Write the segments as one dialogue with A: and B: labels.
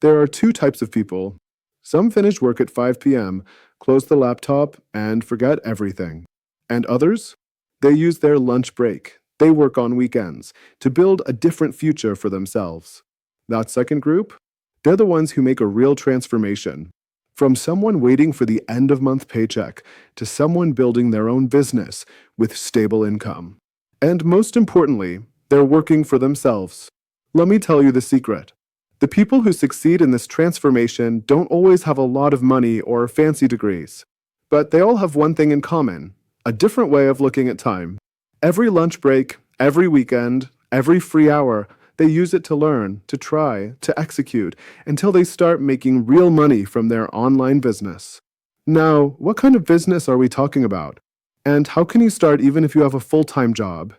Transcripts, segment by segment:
A: There are two types of people. Some finish work at 5 p.m., close the laptop, and forget everything. And others? They use their lunch break. They work on weekends to build a different future for themselves. That second group? They're the ones who make a real transformation. From someone waiting for the end-of-month paycheck to someone building their own business with stable income. And most importantly, they're working for themselves. Let me tell you the secret. The people who succeed in this transformation don't always have a lot of money or fancy degrees. But they all have one thing in common: a different way of looking at time. Every lunch break, every weekend, every free hour, they use it to learn, to try, to execute, until they start making real money from their online business. Now, what kind of business are we talking about? And how can you start even if you have a full-time job?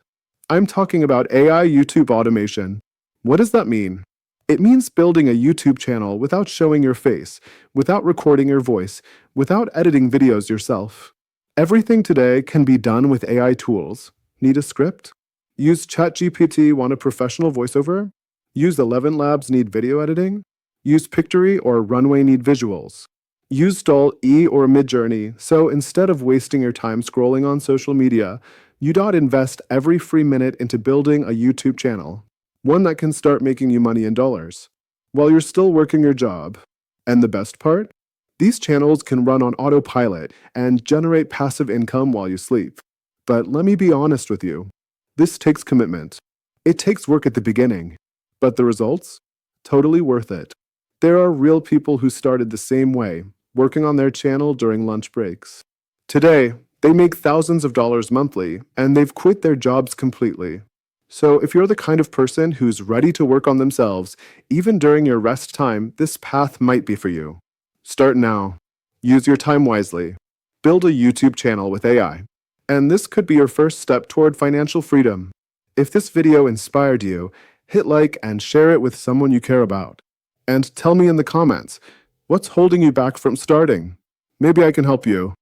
A: I'm talking about AI YouTube automation. What does that mean? It means building a YouTube channel without showing your face, without recording your voice, without editing videos yourself. Everything today can be done with AI tools. Need a script? Use ChatGPT, want a professional voiceover? Use 11 Labs, need video editing? Use Pictory or Runway, need visuals? Use Stall, E, or Midjourney, so instead of wasting your time scrolling on social media, you invest every free minute into building a YouTube channel, one that can start making you money in dollars, while you're still working your job. And the best part? These channels can run on autopilot and generate passive income while you sleep. But let me be honest with you. This takes commitment. It takes work at the beginning. But the results? Totally worth it. There are real people who started the same way, working on their channel during lunch breaks. Today, they make thousands of dollars monthly, and they've quit their jobs completely. So if you're the kind of person who's ready to work on themselves, even during your rest time, this path might be for you. Start now. Use your time wisely. Build a YouTube channel with AI. And this could be your first step toward financial freedom. If this video inspired you, hit like and share it with someone you care about. And tell me in the comments, what's holding you back from starting? Maybe I can help you.